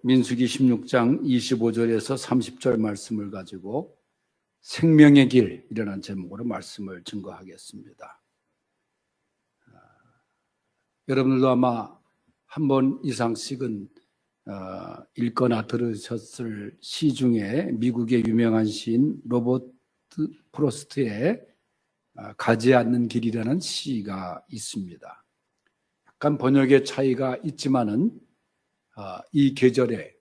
민수기 16장 25절에서 30절 말씀을 가지고 생명의 길이라는 제목으로 말씀을 증거하겠습니다. 여러분들도 아마 한 번 이상씩은 읽거나 들으셨을 시 중에 미국의 유명한 시인 로버트 프로스트의 가지 않는 길이라는 시가 있습니다. 약간 번역의 차이가 있지만은 이 계절에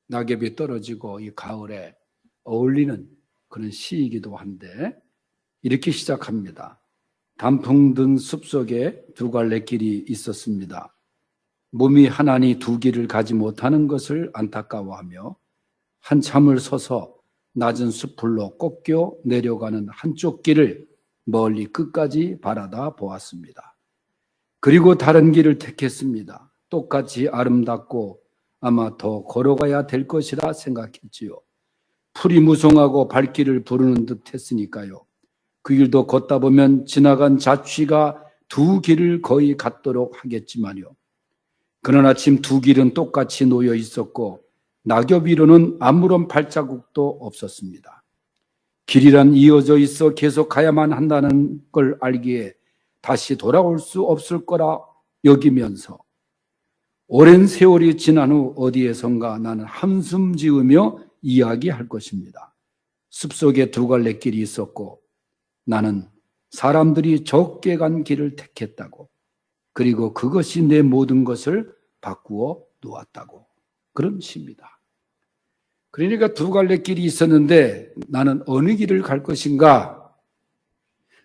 낙엽이 떨어지고 이 가을에 어울리는 그런 시이기도 한데 이렇게 시작합니다. 단풍 든 숲속에 두 갈래 길이 있었습니다. 몸이 하나니 두 길을 가지 못하는 것을 안타까워하며 한참을 서서 낮은 숲풀로 꺾여 내려가는 한쪽 길을 멀리 끝까지 바라다 보았습니다. 그리고 다른 길을 택했습니다. 똑같이 아름답고 아마 더 걸어가야 될 것이라 생각했지요. 풀이 무성하고 발길을 부르는 듯 했으니까요. 그 길도 걷다 보면 지나간 자취가 두 길을 거의 같도록 하겠지만요. 그러나 지금 두 길은 똑같이 놓여 있었고 낙엽 위로는 아무런 발자국도 없었습니다. 길이란 이어져 있어 계속 가야만 한다는 걸 알기에 다시 돌아올 수 없을 거라 여기면서 오랜 세월이 지난 후 어디에선가 나는 한숨 지으며 이야기할 것입니다. 숲속에 두 갈래 길이 있었고 나는 사람들이 적게 간 길을 택했다고, 그리고 그것이 내 모든 것을 바꾸어 놓았다고. 그런 시입니다. 그러니까 두 갈래 길이 있었는데 나는 어느 길을 갈 것인가?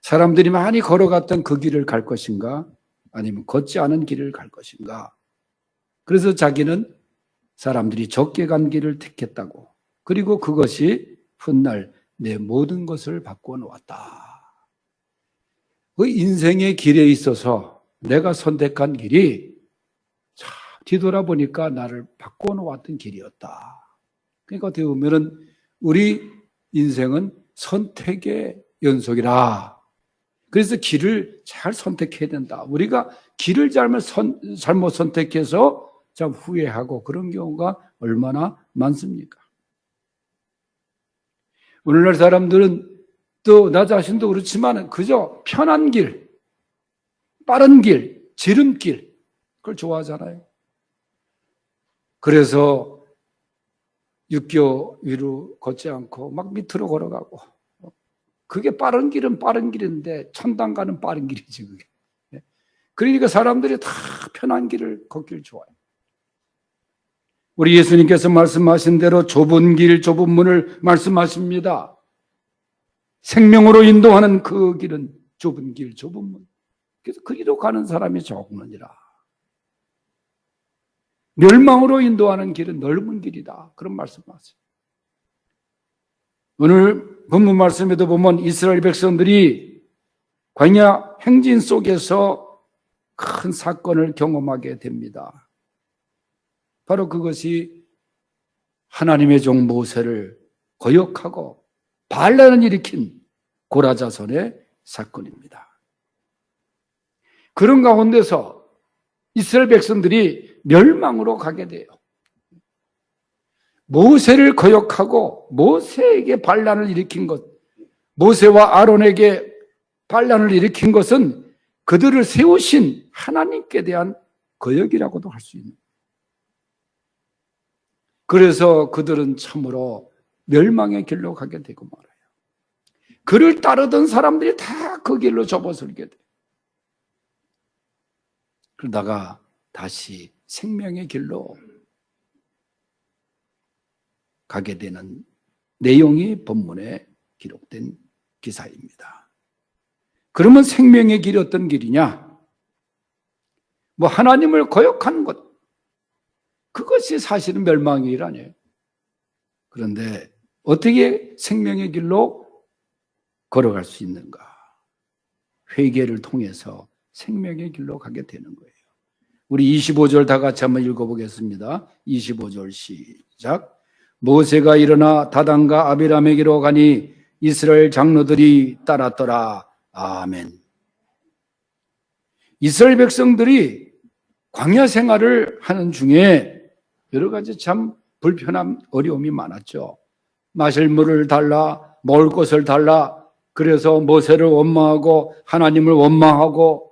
사람들이 많이 걸어갔던 그 길을 갈 것인가? 아니면 걷지 않은 길을 갈 것인가? 그래서 자기는 사람들이 적게 간 길을 택했다고, 그리고 그것이 훗날 내 모든 것을 바꾸어 놓았다. 그 인생의 길에 있어서 내가 선택한 길이 뒤돌아보니까 나를 바꾸어 놓았던 길이었다. 그러니까 어떻게 보면은 우리 인생은 선택의 연속이라. 그래서 길을 잘 선택해야 된다. 우리가 길을 잘못 선택해서 참 후회하고 그런 경우가 얼마나 많습니까? 오늘날 사람들은 또 나 자신도 그렇지만 그저 편한 길, 빠른 길, 지름길, 그걸 좋아하잖아요. 그래서 육교 위로 걷지 않고 막 밑으로 걸어가고, 그게 빠른 길은 빠른 길인데 천당 가는 빠른 길이지 그게. 그러니까 사람들이 다 편한 길을 걷길 좋아해요. 우리 예수님께서 말씀하신 대로 좁은 길, 좁은 문을 말씀하십니다. 생명으로 인도하는 그 길은 좁은 길, 좁은 문. 그래서 그리로 가는 사람이 적으니라. 멸망으로 인도하는 길은 넓은 길이다. 그런 말씀하세요. 오늘 본문 말씀에도 보면 이스라엘 백성들이 광야 행진 속에서 큰 사건을 경험하게 됩니다. 바로 그것이 하나님의 종 모세를 거역하고 반란을 일으킨 고라 자손의 사건입니다. 그런 가운데서 이스라엘 백성들이 멸망으로 가게 돼요. 모세를 거역하고 모세에게 반란을 일으킨 것, 모세와 아론에게 반란을 일으킨 것은 그들을 세우신 하나님께 대한 거역이라고도 할 수 있는. 그래서 그들은 참으로 멸망의 길로 가게 되고 말아요. 그를 따르던 사람들이 다 그 길로 접어들게 돼요. 그러다가 다시 생명의 길로 가게 되는 내용이 본문에 기록된 기사입니다. 그러면 생명의 길이 어떤 길이냐? 하나님을 거역하는 것, 그것이 사실은 멸망의 길 아니에요. 그런데 어떻게 생명의 길로 걸어갈 수 있는가? 회개를 통해서 생명의 길로 가게 되는 거예요. 우리 25절 다 같이 한번 읽어보겠습니다. 25절 시작. 모세가 일어나 다단과 아비람에게로 가니 이스라엘 장로들이 따랐더라. 아멘. 이스라엘 백성들이 광야 생활을 하는 중에 여러 가지 참 불편한 어려움이 많았죠. 마실 물을 달라, 먹을 것을 달라. 그래서 모세를 원망하고 하나님을 원망하고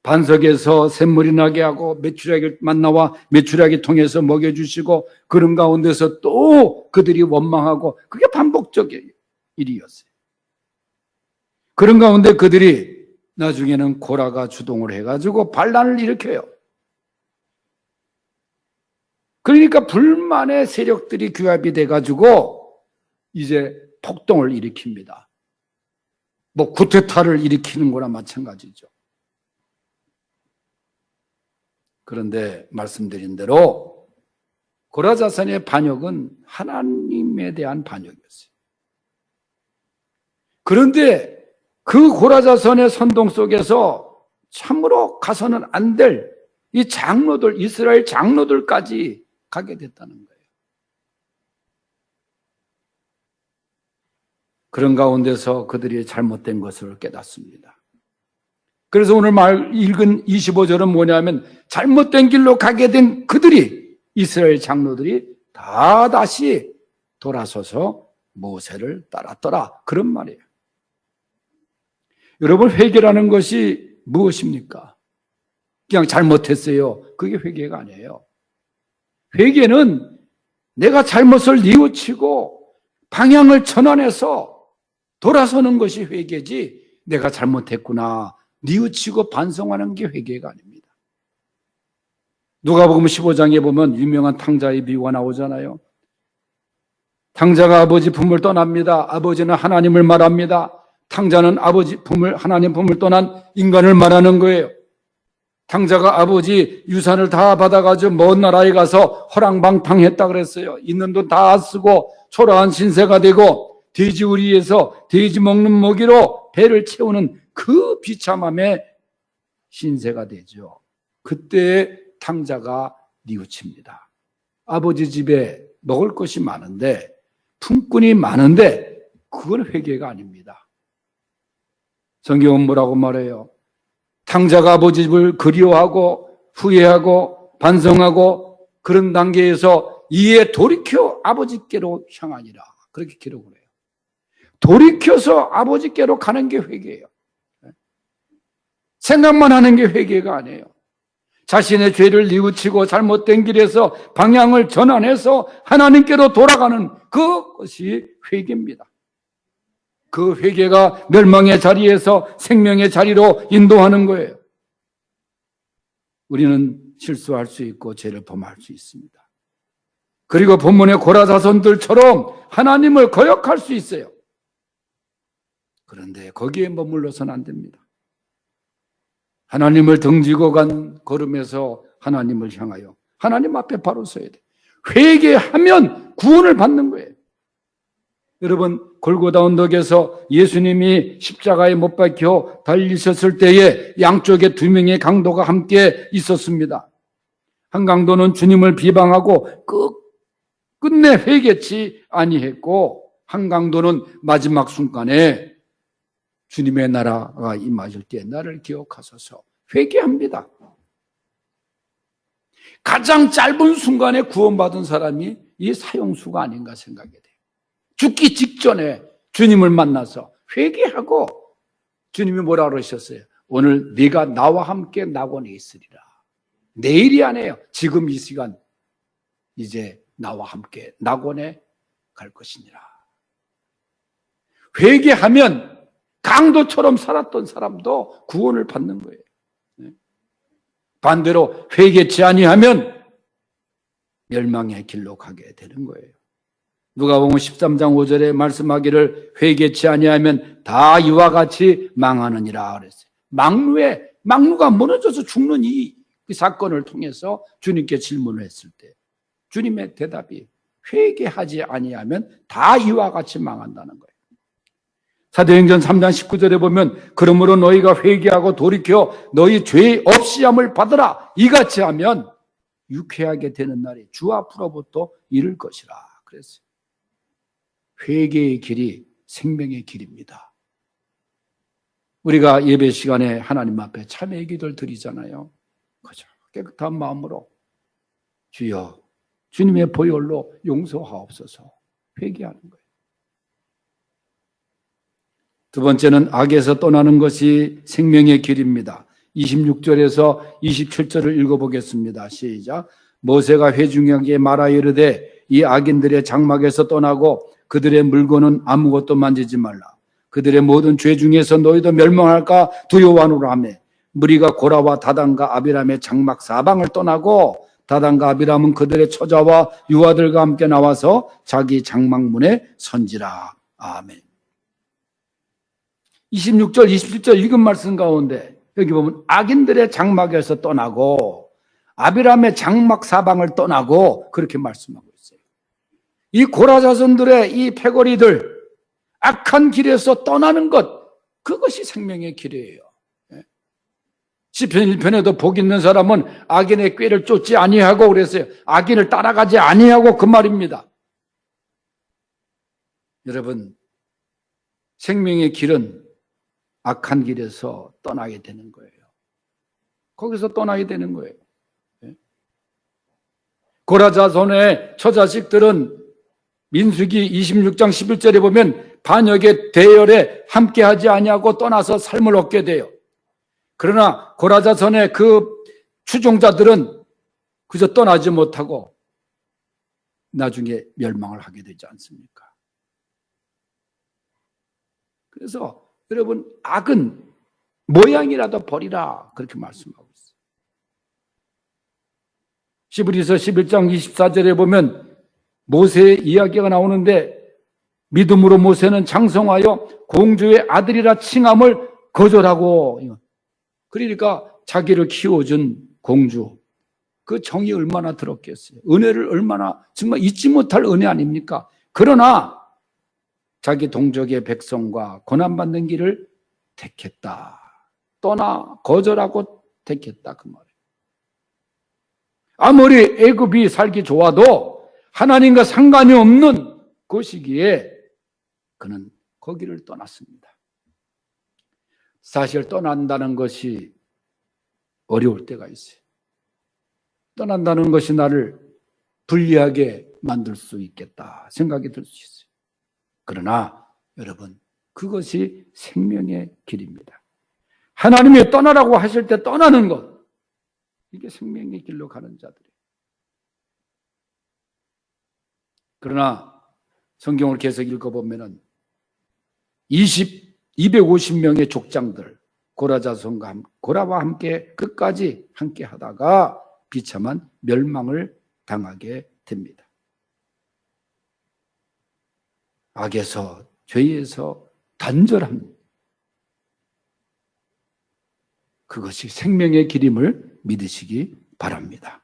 반석에서 샘물이 나게 하고 메추라기 만나와 메추라기 통해서 먹여주시고 그런 가운데서 또 그들이 원망하고 그게 반복적인 일이었어요. 그런 가운데 그들이 나중에는 고라가 주동을 해가지고 반란을 일으켜요. 그러니까 불만의 세력들이 규합이 돼가지고 이제 폭동을 일으킵니다. 뭐 쿠데타를 일으키는 거나 마찬가지죠. 그런데 말씀드린 대로 고라자산의 반역은 하나님에 대한 반역이었어요. 그런데 그 고라자산의 선동 속에서 참으로 가서는 안 될 이 장로들, 이스라엘 장로들까지 가게 됐다는 거예요. 그런 가운데서 그들이 잘못된 것을 깨닫습니다. 그래서 오늘 읽은 25절은 뭐냐면 잘못된 길로 가게 된 그들이 이스라엘 장로들이 다 다시 돌아서서 모세를 따랐더라. 그런 말이에요. 여러분 회개라는 것이 무엇입니까? 그냥 잘못했어요. 그게 회개가 아니에요. 회개는 내가 잘못을 뉘우치고 방향을 전환해서 돌아서는 것이 회개지 내가 잘못했구나 뉘우치고 반성하는 게 회개가 아닙니다. 누가복음 15장에 보면 유명한 탕자의 비유가 나오잖아요. 탕자가 아버지 품을 떠납니다. 아버지는 하나님을 말합니다. 탕자는 아버지 품을, 하나님 품을 떠난 인간을 말하는 거예요. 탕자가 아버지 유산을 다 받아가지고 먼 나라에 가서 허랑방탕했다 그랬어요. 있는 돈 다 쓰고 초라한 신세가 되고 돼지우리에서 돼지 먹는 먹이로 배를 채우는 그 비참함의 신세가 되죠. 그때 탕자가 뉘우칩니다. 아버지 집에 먹을 것이 많은데 품꾼이 많은데 그건 회개가 아닙니다. 성경은 뭐라고 말해요? 탕자가 아버지 집을 그리워하고 후회하고 반성하고 그런 단계에서 이에 돌이켜 아버지께로 향하니라. 그렇게 기록을 해요. 돌이켜서 아버지께로 가는 게 회개예요. 생각만 하는 게 회개가 아니에요. 자신의 죄를 뉘우치고 잘못된 길에서 방향을 전환해서 하나님께로 돌아가는 그것이 회개입니다. 그 회개가 멸망의 자리에서 생명의 자리로 인도하는 거예요. 우리는 실수할 수 있고 죄를 범할 수 있습니다. 그리고 본문의 고라자손들처럼 하나님을 거역할 수 있어요. 그런데 거기에 머물러서는 안 됩니다. 하나님을 등지고 간 걸음에서 하나님을 향하여 하나님 앞에 바로 서야 돼요. 회개하면 구원을 받는 거예요. 여러분 골고다 언덕에서 예수님이 십자가에 못 박혀 달리셨을 때에 양쪽에 두 명의 강도가 함께 있었습니다. 한 강도는 주님을 비방하고 끝내 회개치 아니했고 한 강도는 마지막 순간에 주님의 나라가 임하실 때 나를 기억하소서 회개합니다. 가장 짧은 순간에 구원받은 사람이 이 사형수가 아닌가 생각이 돼요. 죽기 직전에 주님을 만나서 회개하고 주님이 뭐라 그러셨어요? 오늘 네가 나와 함께 낙원에 있으리라. 내일이 아니에요. 지금 이 시간 이제 나와 함께 낙원에 갈 것이니라. 회개하면 강도처럼 살았던 사람도 구원을 받는 거예요. 반대로 회개치 아니하면 멸망의 길로 가게 되는 거예요. 누가복음 13장 5절에 말씀하기를 회개치 아니하면 다 이와 같이 망하느니라 그랬어요. 망루가 무너져서 죽는 이 사건을 통해서 주님께 질문을 했을 때 주님의 대답이 회개하지 아니하면 다 이와 같이 망한다는 거예요. 사도행전 3장 19절에 보면 그러므로 너희가 회개하고 돌이켜 너희 죄 없이함을 받으라. 이같이 하면 유쾌하게 되는 날이 주 앞으로부터 이를 것이라 그랬어요. 회개의 길이 생명의 길입니다. 우리가 예배 시간에 하나님 앞에 참회의 기도를 드리잖아요. 그죠? 깨끗한 마음으로 주여 주님의 보혈로 용서하옵소서. 회개하는 거예요. 두 번째는 악에서 떠나는 것이 생명의 길입니다. 26절에서 27절을 읽어보겠습니다. 시작. 모세가 회중에게 말하여 이르되 이 악인들의 장막에서 떠나고 그들의 물건은 아무것도 만지지 말라. 그들의 모든 죄 중에서 너희도 멸망할까 두려워하노라 하며 무리가 고라와 다단과 아비람의 장막 사방을 떠나고 다단과 아비람은 그들의 처자와 유아들과 함께 나와서 자기 장막문에 선지라. 아멘. 26절, 27절 읽은 말씀 가운데 여기 보면 악인들의 장막에서 떠나고 아비람의 장막 사방을 떠나고 그렇게 말씀하고 있어요. 이 고라 자손들의 이 패거리들 악한 길에서 떠나는 것, 그것이 생명의 길이에요. 시편 1편에도 복 있는 사람은 악인의 꾀를 쫓지 아니하고 그랬어요. 악인을 따라가지 아니하고 그 말입니다. 여러분, 생명의 길은 악한 길에서 떠나게 되는 거예요. 거기서 떠나게 되는 거예요. 고라 자손의 처자식들은 민수기 26장 11절에 보면 반역의 대열에 함께하지 아니하고 떠나서 삶을 얻게 돼요. 그러나 고라 자손의 그 추종자들은 그저 떠나지 못하고 나중에 멸망을 하게 되지 않습니까? 그래서 여러분, 악은 모양이라도 버리라 그렇게 말씀하고 있어요. 히브리서 11장 24절에 보면 모세의 이야기가 나오는데 믿음으로 모세는 장성하여 공주의 아들이라 칭함을 거절하고, 그러니까 자기를 키워준 공주, 그 정이 얼마나 들었겠어요. 은혜를 얼마나, 정말 잊지 못할 은혜 아닙니까? 그러나 자기 동족의 백성과 고난받는 길을 택했다. 떠나 거절하고 택했다 그 말이에요. 아무리 애굽이 살기 좋아도 하나님과 상관이 없는 그 시기에 그는 거기를 떠났습니다. 사실 떠난다는 것이 어려울 때가 있어요. 떠난다는 것이 나를 불리하게 만들 수 있겠다 생각이 들 수 있어요. 그러나 여러분, 그것이 생명의 길입니다. 하나님이 떠나라고 하실 때 떠나는 것, 이게 생명의 길로 가는 자들이에요. 그러나 성경을 계속 읽어보면 250명의 족장들, 고라와 함께 끝까지 함께 하다가 비참한 멸망을 당하게 됩니다. 악에서, 죄에서 단절합니다. 그것이 생명의 길임을 믿으시기 바랍니다.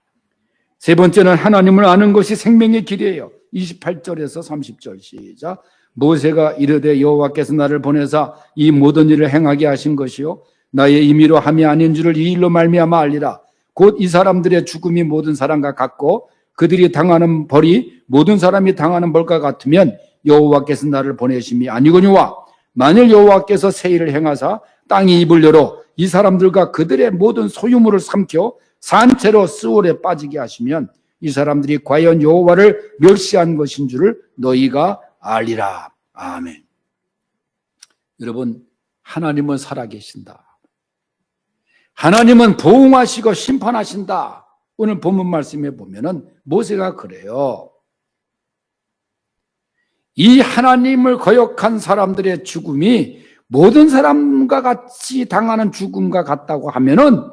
세 번째는 하나님을 아는 것이 생명의 길이에요. 28절에서 30절 시작. 모세가 이르되 여호와께서 나를 보내사 이 모든 일을 행하게 하신 것이요 나의 임의로 함이 아닌 줄을 이 일로 말미암아 알리라. 곧 이 사람들의 죽음이 모든 사람과 같고 그들이 당하는 벌이 모든 사람이 당하는 벌과 같으면 여호와께서 나를 보내심이 아니거니와 만일 여호와께서 새 일을 행하사 땅이 입을 열어 이 사람들과 그들의 모든 소유물을 삼켜 산채로 스올에 빠지게 하시면 이 사람들이 과연 여호와를 멸시한 것인 줄을 너희가 알리라. 아멘. 여러분, 하나님은 살아계신다. 하나님은 보응하시고 심판하신다. 오늘 본문 말씀에 보면은 모세가 그래요. 이 하나님을 거역한 사람들의 죽음이 모든 사람과 같이 당하는 죽음과 같다고 하면은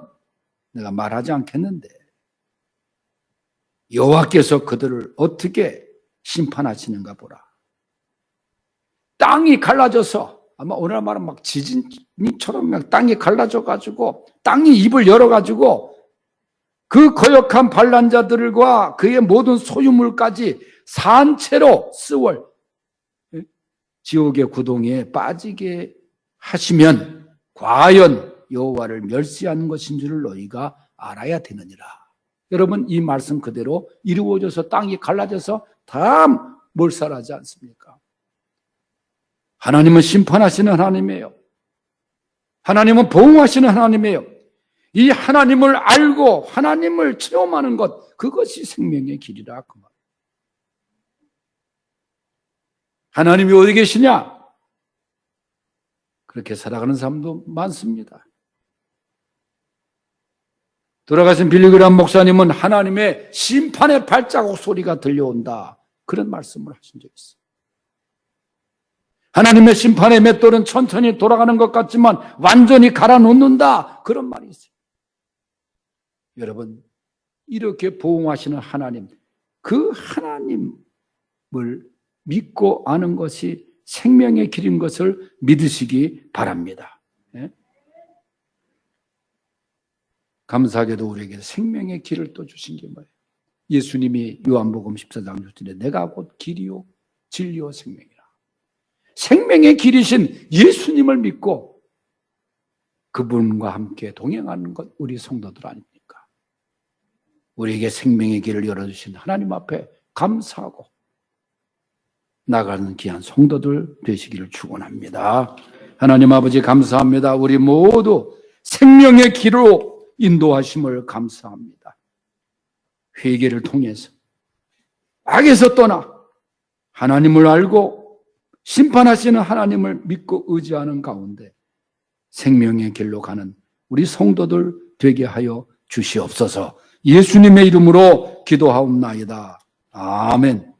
내가 말하지 않겠는데 여호와께서 그들을 어떻게 심판하시는가 보라. 땅이 갈라져서 아마 오늘 말은 막 지진처럼 막 땅이 갈라져-가지고 땅이 입을 열어가지고 그 거역한 반란자들과 그의 모든 소유물까지 산채로 스월 지옥의 구덩이에 빠지게 하시면 과연 여호와를 멸시하는 것인 줄을 너희가 알아야 되느니라. 여러분, 이 말씀 그대로 이루어져서 땅이 갈라져서 다 몰살하지 않습니까? 하나님은 심판하시는 하나님이에요. 하나님은 보응하시는 하나님이에요. 이 하나님을 알고 하나님을 체험하는 것, 그것이 생명의 길이라 그 말. 하나님이 어디 계시냐? 그렇게 살아가는 사람도 많습니다. 돌아가신 빌리그람 목사님은 하나님의 심판의 발자국 소리가 들려온다, 그런 말씀을 하신 적이 있어요. 하나님의 심판의 맷돌은 천천히 돌아가는 것 같지만 완전히 갈아놓는다, 그런 말이 있어요. 여러분, 이렇게 보응하시는 하나님, 그 하나님을 믿고 아는 것이 생명의 길인 것을 믿으시기 바랍니다. 예? 감사하게도 우리에게 생명의 길을 또 주신 게 뭐예요? 예수님이 요한복음 14장 6절에 내가 곧 길이요 진리요 생명이라. 생명의 길이신 예수님을 믿고 그분과 함께 동행하는 것, 우리 성도들 아닙니까? 우리에게 생명의 길을 열어주신 하나님 앞에 감사하고 나가는 귀한 성도들 되시기를 축원합니다. 하나님 아버지 감사합니다. 우리 모두 생명의 길로 인도하심을 감사합니다. 회개를 통해서 악에서 떠나 하나님을 알고 심판하시는 하나님을 믿고 의지하는 가운데 생명의 길로 가는 우리 성도들 되게 하여 주시옵소서. 예수님의 이름으로 기도하옵나이다. 아멘.